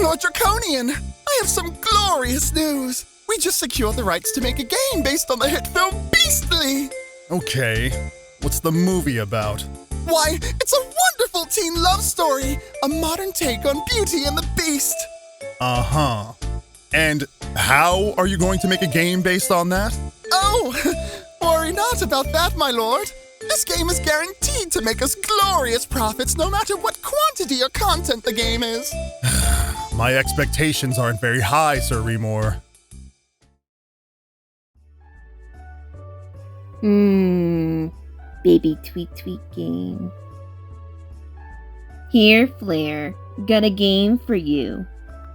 Lord Draconian, I have some glorious news. We just secured the rights to make a game based on the hit film Beastly. Okay, what's the movie about? Why, it's a wonderful teen love story, a modern take on Beauty and the Beast. Uh-huh. And how are you going to make a game based on that? Oh, worry not about that, my lord. This game is guaranteed to make us glorious profits no matter what quantity or content the game is. My expectations aren't very high, Sir Remor. Baby tweet game. Here, Flair, got a game for you.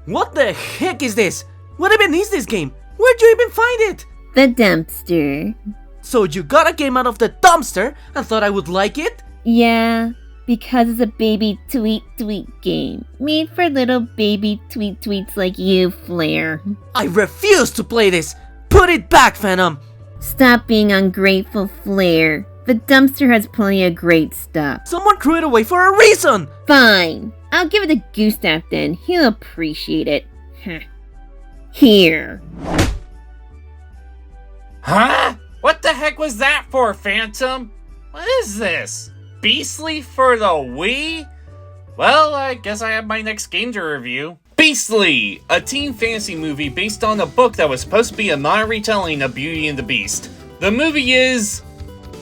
What the heck is this? What even is this game? Where'd you even find it? The dumpster. So you got a game out of the dumpster and thought I would like it? Yeah, because it's a baby tweet game. Made for little baby tweets like you, Flair. I refuse to play this! Put it back, Phantom! Stop being ungrateful, Flair. The dumpster has plenty of great stuff. Someone threw it away for a reason! Fine. I'll give it to Gustaff then. He'll appreciate it. Here. Huh? What the heck was that for, Phantom? What is this? Beastly for the Wii? Well, I guess I have my next game to review. Beastly! A teen fantasy movie based on a book that was supposed to be a modern retelling of Beauty and the Beast. The movie is...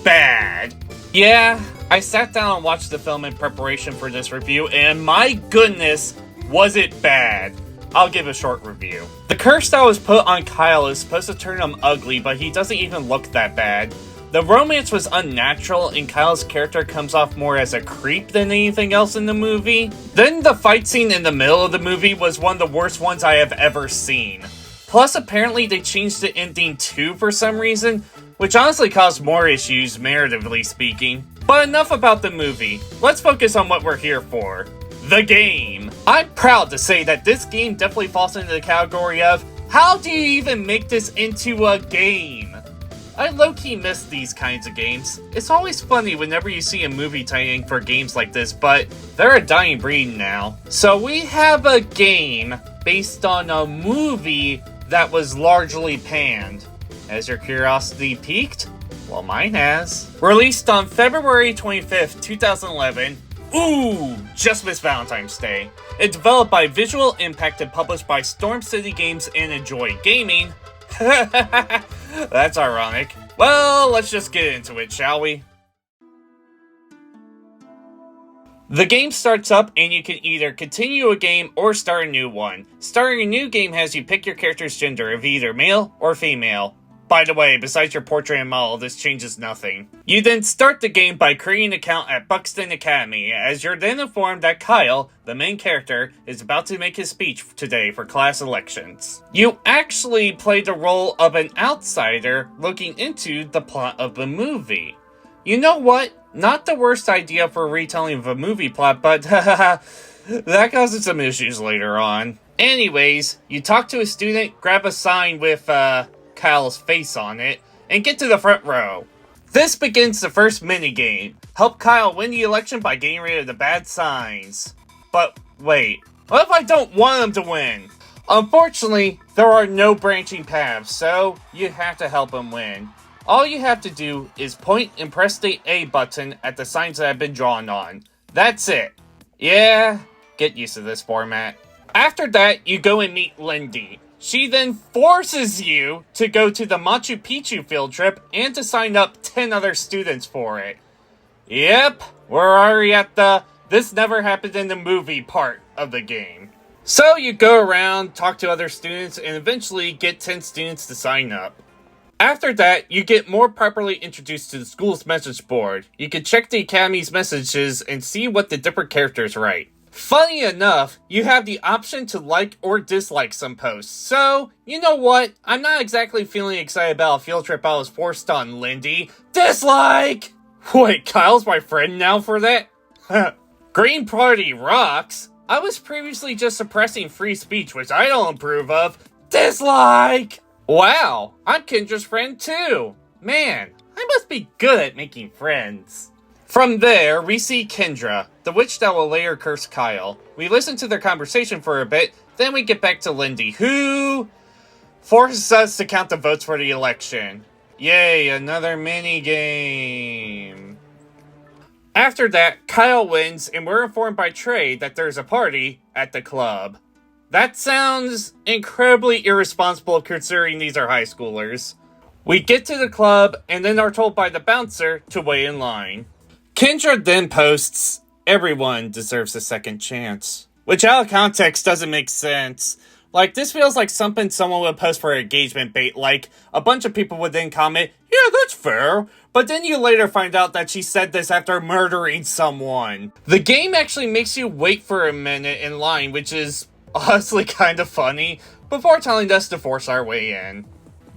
bad. Yeah, I sat down and watched the film in preparation for this review, and my goodness, was it bad. I'll give a short review. The curse that was put on Kyle is supposed to turn him ugly, but he doesn't even look that bad. The romance was unnatural, and Kyle's character comes off more as a creep than anything else in the movie. Then the fight scene in the middle of the movie was one of the worst ones I have ever seen. Plus, apparently they changed the ending too for some reason, which honestly caused more issues, narratively speaking. But enough about the movie. Let's focus on what we're here for. The game. I'm proud to say that this game definitely falls into the category of, how do you even make this into a game? I low-key miss these kinds of games. It's always funny whenever you see a movie tie-in for games like this, but they're a dying breed now. So we have a game based on a movie that was largely panned. Has your curiosity piqued? Well, mine has. Released on February 25th, 2011. Ooh, just missed Valentine's Day. It's developed by Visual Impact and published by Storm City Games and Enjoy Gaming. That's ironic. Well, let's just get into it, shall we? The game starts up and you can either continue a game or start a new one. Starting a new game has you pick your character's gender of either male or female. By the way, besides your portrait and model, this changes nothing. You then start the game by creating an account at Buxton Academy, as you're then informed that Kyle, the main character, is about to make his speech today for class elections. You actually play the role of an outsider looking into the plot of the movie. You know what? Not the worst idea for a retelling of a movie plot, but that causes some issues later on. Anyways, you talk to a student, grab a sign with, Kyle's face on it, and get to the front row. This begins the first minigame. Help Kyle win the election by getting rid of the bad signs. But wait, what if I don't want him to win? Unfortunately, there are no branching paths, so you have to help him win. All you have to do is point and press the A button at the signs that have been drawn on. That's it. Yeah, get used to this format. After that, you go and meet Lindy. She then forces you to go to the Machu Picchu field trip and to sign up 10 other students for it. Yep, we're already at the "this never happened in the movie" part of the game. So you go around, talk to other students, and eventually get 10 students to sign up. After that, you get more properly introduced to the school's message board. You can check the academy's messages and see what the different characters write. Funny enough, you have the option to like or dislike some posts, so, you know what? I'm not exactly feeling excited about a field trip I was forced on, Lindy. Dislike! Wait, Kyle's my friend now for that? Green Party rocks! I was previously just suppressing free speech, which I don't approve of. Dislike! Wow, I'm Kendra's friend too! Man, I must be good at making friends. From there, we see Kendra, the witch that will later curse Kyle. We listen to their conversation for a bit, then we get back to Lindy, who forces us to count the votes for the election. Yay, another minigame. After that, Kyle wins, and we're informed by Trey that there's a party at the club. That sounds incredibly irresponsible considering these are high schoolers. We get to the club, and then are told by the bouncer to wait in line. Kendra then posts, "Everyone deserves a second chance." Which out of context doesn't make sense. Like, this feels like something someone would post for engagement bait, like, a bunch of people would then comment, "Yeah, that's fair," but then you later find out that she said this after murdering someone. The game actually makes you wait for a minute in line, which is honestly kind of funny, before telling us to force our way in.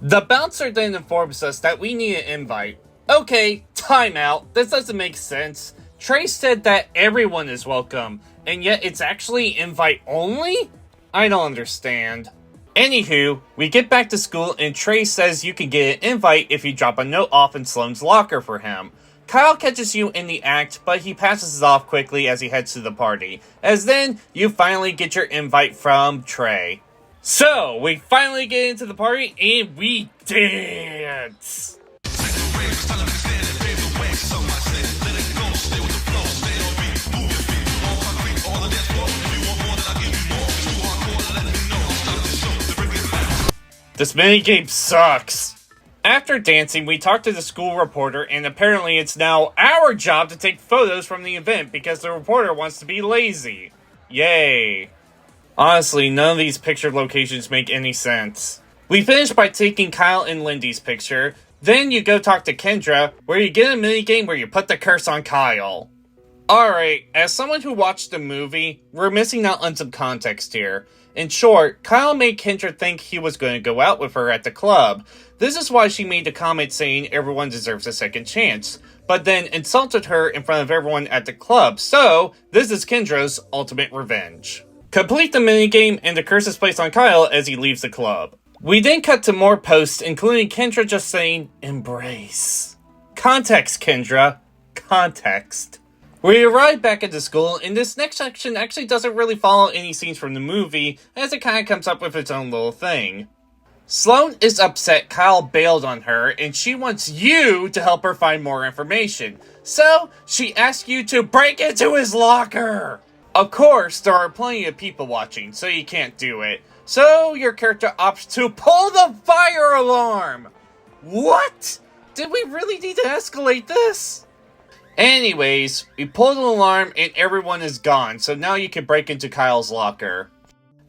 The bouncer then informs us that we need an invite. Okay, timeout, this doesn't make sense. Trey said that everyone is welcome, and yet it's actually invite only? I don't understand. Anywho, we get back to school and Trey says you can get an invite if you drop a note off in Sloane's locker for him. Kyle catches you in the act, but he passes it off quickly as he heads to the party, as then you finally get your invite from Trey. So, we finally get into the party and we dance! This minigame sucks! After dancing, we talk to the school reporter, and apparently it's now our job to take photos from the event because the reporter wants to be lazy. Yay. Honestly, none of these pictured locations make any sense. We finish by taking Kyle and Lindy's picture, then you go talk to Kendra, where you get a minigame where you put the curse on Kyle. Alright, as someone who watched the movie, we're missing out on some context here. In short, Kyle made Kendra think he was going to go out with her at the club. This is why she made the comment saying everyone deserves a second chance, but then insulted her in front of everyone at the club, so this is Kendra's ultimate revenge. Complete the minigame and the curse is placed on Kyle as he leaves the club. We then cut to more posts, including Kendra just saying, "Embrace." Context, Kendra. Context. We arrive back at the school, and this next section actually doesn't really follow any scenes from the movie, as it kinda comes up with its own little thing. Sloane is upset Kyle bailed on her, and she wants you to help her find more information. So, she asks you to break into his locker! Of course, there are plenty of people watching, so you can't do it. So, your character opts to pull the fire alarm! What? Did we really need to escalate this? Anyways, we pull the alarm and everyone is gone, so now you can break into Kyle's locker.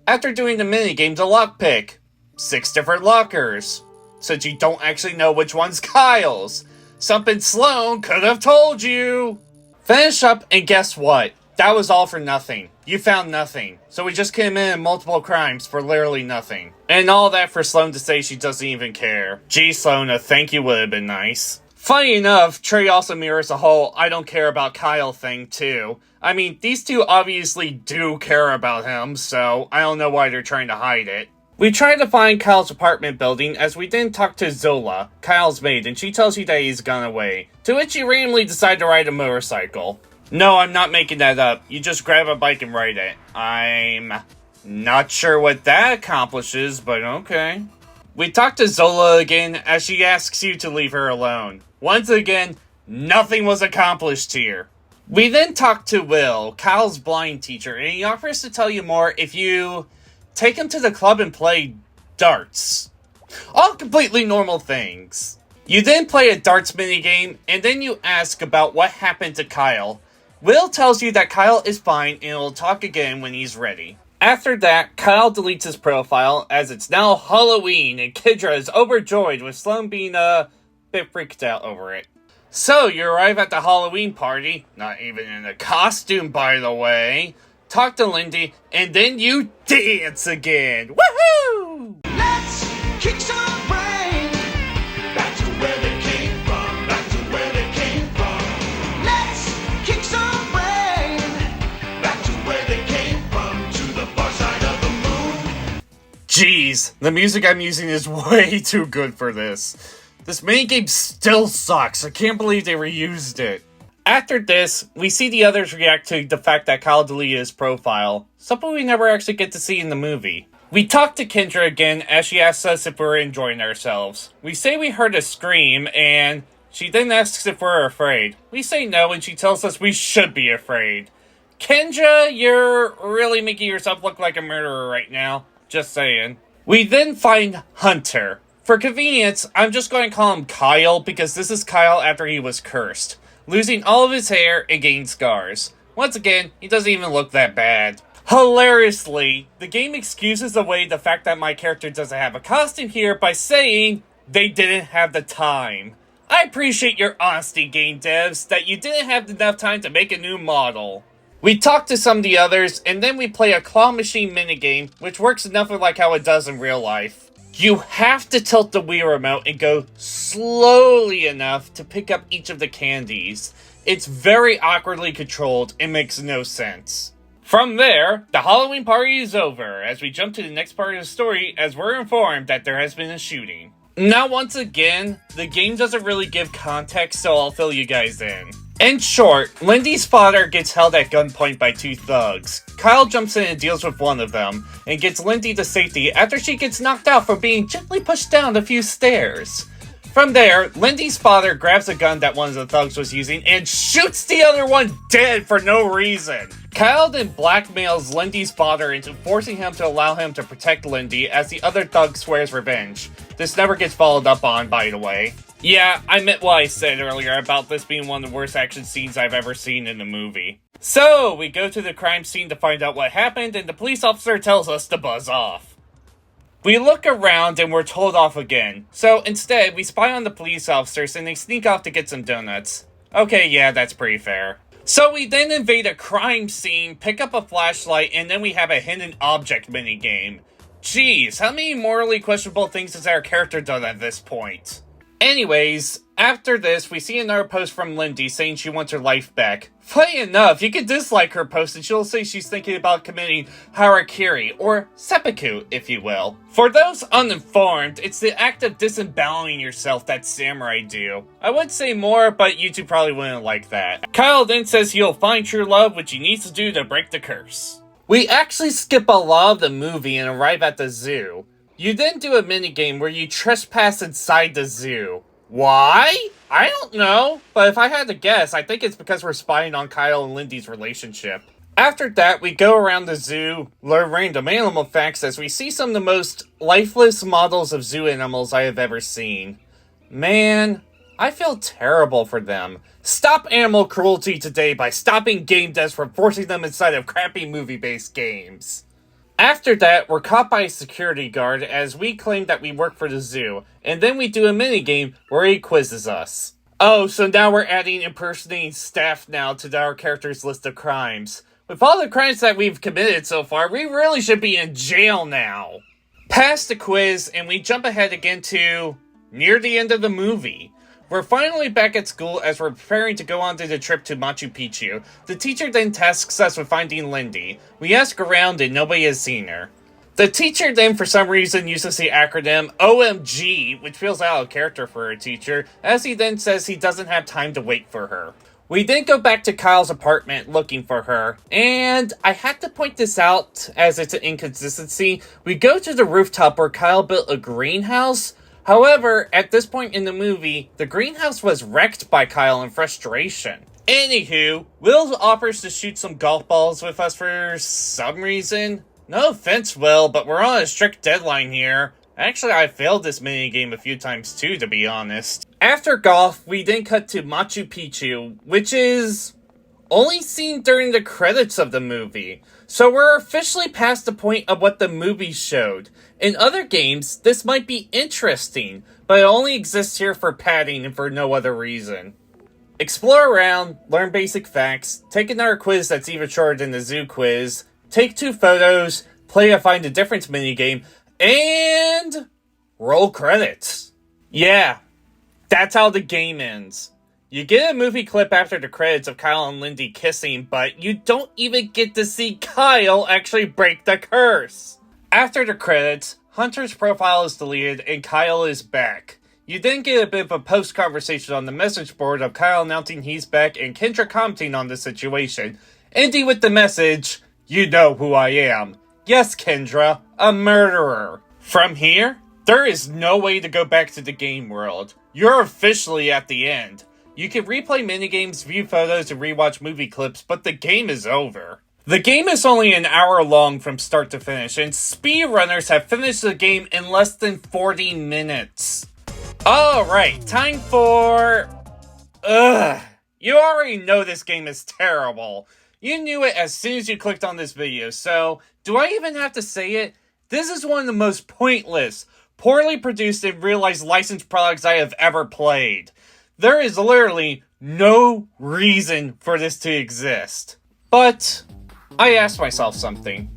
After doing the minigame, the lockpick. 6 different lockers. Since you don't actually know which one's Kyle's. Something Sloane could have told you! Finish up and guess what? That was all for nothing. You found nothing. So we just committed multiple crimes for literally nothing. And all that for Sloane to say she doesn't even care. Gee, Sloane, a thank you would have been nice. Funny enough, Trey also mirrors the whole "I don't care about Kyle" thing too. I mean, these two obviously do care about him, so I don't know why they're trying to hide it. We try to find Kyle's apartment building as we then talk to Zola, Kyle's maid, and she tells you that he's gone away. To which you randomly decide to ride a motorcycle. No, I'm not making that up. You just grab a bike and ride it. I'm not sure what that accomplishes, but okay. We talk to Zola again as she asks you to leave her alone. Once again, nothing was accomplished here. We then talk to Will, Kyle's blind teacher, and he offers to tell you more if you take him to the club and play darts. All completely normal things. You then play a darts minigame, and then you ask about what happened to Kyle. Will tells you that Kyle is fine and will talk again when he's ready. After that, Kyle deletes his profile as it's now Halloween and Kendra is overjoyed with Sloane being a bit freaked out over it. So, you arrive at the Halloween party, not even in a costume by the way, talk to Lindy, and then you dance again! Woohoo! Let's kick some brain. Back to where they came from. Back to where they came from. Let's kick some brain. Back to where they came from. To the far side of the moon. Jeez, the music I'm using is way too good for this. This minigame still sucks. I can't believe they reused it. After this, we see the others react to the fact that Kyle deleted his profile, something we never actually get to see in the movie. We talk to Kendra again as she asks us if we're enjoying ourselves. We say we heard a scream, and she then asks if we're afraid. We say no, and she tells us we should be afraid. Kendra, you're really making yourself look like a murderer right now. Just saying. We then find Hunter. For convenience, I'm just going to call him Kyle because this is Kyle after he was cursed, losing all of his hair and getting scars. Once again, he doesn't even look that bad. Hilariously, the game excuses away the fact that my character doesn't have a costume here by saying they didn't have the time. I appreciate your honesty, game devs, that you didn't have enough time to make a new model. We talk to some of the others, and then we play a claw machine minigame, which works enough like how it does in real life. You have to tilt the Wii remote and go slowly enough to pick up each of the candies. It's very awkwardly controlled and makes no sense. From there, the Halloween party is over, as we jump to the next part of the story as we're informed that there has been a shooting. Now once again, the game doesn't really give context, so I'll fill you guys in. In short, Lindy's father gets held at gunpoint by two thugs. Kyle jumps in and deals with one of them, and gets Lindy to safety after she gets knocked out for being gently pushed down a few stairs. From there, Lindy's father grabs a gun that one of the thugs was using and shoots the other one dead for no reason. Kyle then blackmails Lindy's father into forcing him to allow him to protect Lindy as the other thug swears revenge. This never gets followed up on, by the way. Yeah, I meant what I said earlier about this being one of the worst action scenes I've ever seen in a movie. So, we go to the crime scene to find out what happened, and the police officer tells us to buzz off. We look around and we're told off again. So instead, we spy on the police officers and they sneak off to get some donuts. Okay, yeah, that's pretty fair. So we then invade a crime scene, pick up a flashlight, and then we have a hidden object minigame. Jeez, how many morally questionable things has our character done at this point? Anyways, after this, we see another post from Lindy saying she wants her life back. Funny enough, you can dislike her post and she'll say she's thinking about committing harakiri, or seppuku, if you will. For those uninformed, it's the act of disemboweling yourself that samurai do. I would say more, but YouTube probably wouldn't like that. Kyle then says he'll find true love, which he needs to do to break the curse. We actually skip a lot of the movie and arrive at the zoo. You then do a minigame where you trespass inside the zoo. Why? I don't know, but if I had to guess, I think it's because we're spying on Kyle and Lindy's relationship. After that, we go around the zoo, learn random animal facts as we see some of the most lifeless models of zoo animals I have ever seen. Man, I feel terrible for them. Stop animal cruelty today by stopping game devs from forcing them inside of crappy movie-based games. After that, we're caught by a security guard as we claim that we work for the zoo, and then we do a minigame where he quizzes us. Oh, so now we're adding impersonating staff now to our character's list of crimes. With all the crimes that we've committed so far, we really should be in jail now. Past the quiz, and we jump ahead again to near the end of the movie. We're finally back at school as we're preparing to go on to the trip to Machu Picchu. The teacher then tasks us with finding Lindy. We ask around and nobody has seen her. The teacher then for some reason uses the acronym OMG, which feels out of character for a teacher, as he then says he doesn't have time to wait for her. We then go back to Kyle's apartment looking for her, and I have to point this out as it's an inconsistency. We go to the rooftop where Kyle built a greenhouse. However, at this point in the movie, the greenhouse was wrecked by Kyle in frustration. Anywho, Will offers to shoot some golf balls with us for some reason. No offense, Will, but we're on a strict deadline here. Actually, I failed this minigame a few times too, to be honest. After golf, we then cut to Machu Picchu, which is only seen during the credits of the movie. So we're officially past the point of what the movie showed. In other games, this might be interesting, but it only exists here for padding and for no other reason. Explore around, learn basic facts, take another quiz that's even shorter than the zoo quiz, take 2 photos, play a Find the Difference minigame, and roll credits. Yeah, that's how the game ends. You get a movie clip after the credits of Kyle and Lindy kissing, but you don't even get to see Kyle actually break the curse. After the credits, Hunter's profile is deleted and Kyle is back. You then get a bit of a post-conversation on the message board of Kyle announcing he's back and Kendra commenting on the situation, ending with the message, "You know who I am. Yes, Kendra, a murderer." From here, there is no way to go back to the game world. You're officially at the end. You can replay minigames, view photos, and rewatch movie clips, but the game is over. The game is only an hour long from start to finish, and speedrunners have finished the game in less than 40 minutes. Alright, time for... You already know this game is terrible. You knew it as soon as you clicked on this video, so do I even have to say it? This is one of the most pointless, poorly produced and realized licensed products I have ever played. There is literally no reason for this to exist. But I asked myself something.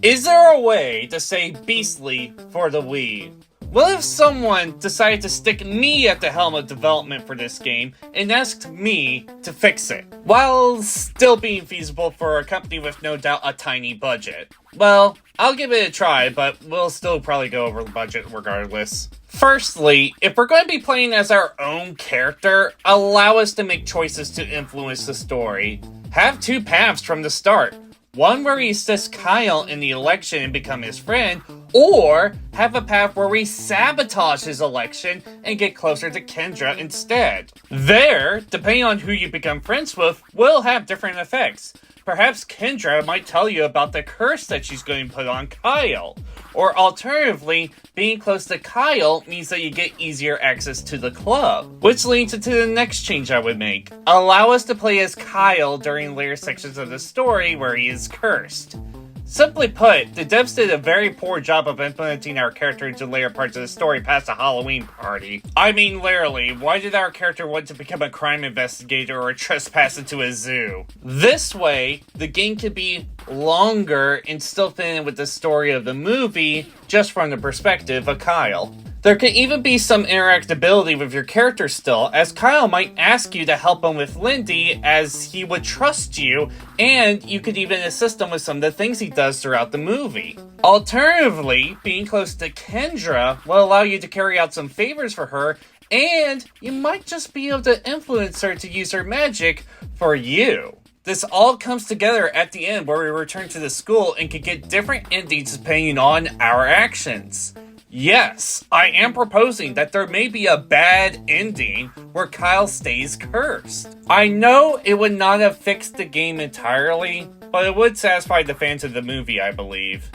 Is there a way to say Beastly for the Wii? What if someone decided to stick me at the helm of development for this game and asked me to fix it, while still being feasible for a company with no doubt a tiny budget? Well, I'll give it a try, but we'll still probably go over the budget regardless. Firstly, if we're going to be playing as our own character, allow us to make choices to influence the story. Have two paths from the start. One where we assist Kyle in the election and become his friend, or have a path where we sabotage his election and get closer to Kendra instead. There, depending on who you become friends with, will have different effects. Perhaps Kendra might tell you about the curse that she's going to put on Kyle. Or alternatively, being close to Kyle means that you get easier access to the club. Which leads into the next change I would make. Allow us to play as Kyle during later sections of the story where he is cursed. Simply put, the devs did a very poor job of implementing our character into later parts of the story past the Halloween party. I mean, literally, why did our character want to become a crime investigator or trespass into a zoo? This way, the game could be longer and still fit in with the story of the movie, just from the perspective of Kyle. There could even be some interactability with your character still, as Kyle might ask you to help him with Lindy as he would trust you, and you could even assist him with some of the things he does throughout the movie. Alternatively, being close to Kendra will allow you to carry out some favors for her, and you might just be able to influence her to use her magic for you. This all comes together at the end where we return to the school and can get different endings depending on our actions. Yes, I am proposing that there may be a bad ending where Kyle stays cursed. I know it would not have fixed the game entirely, but it would satisfy the fans of the movie, I believe.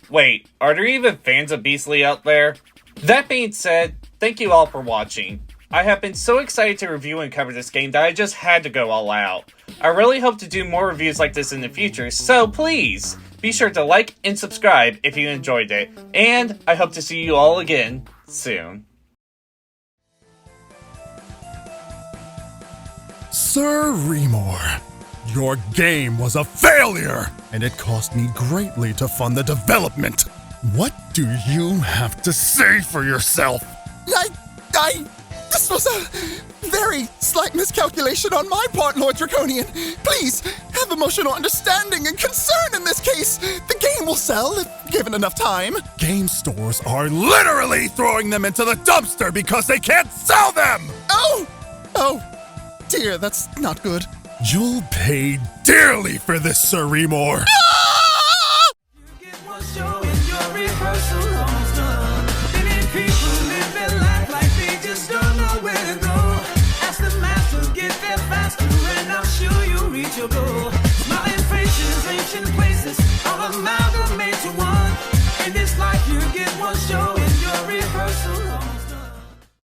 Wait, are there even fans of Beastly out there? That being said, thank you all for watching. I have been so excited to review and cover this game that I just had to go all out. I really hope to do more reviews like this in the future, so please, be sure to like and subscribe if you enjoyed it, and I hope to see you all again soon. Sir Remor, your game was a failure, and it cost me greatly to fund the development. What do you have to say for yourself? This was a very slight miscalculation on my part, Lord Draconian. Please, have emotional understanding and concern in this case. The game will sell if given enough time. Game stores are literally throwing them into the dumpster because they can't sell them! Oh, dear, that's not good. You'll pay dearly for this, Sir Remor. Your goal. Smiling faces, ancient places, all amalgamate to one. In this life, you get one show in your rehearsal.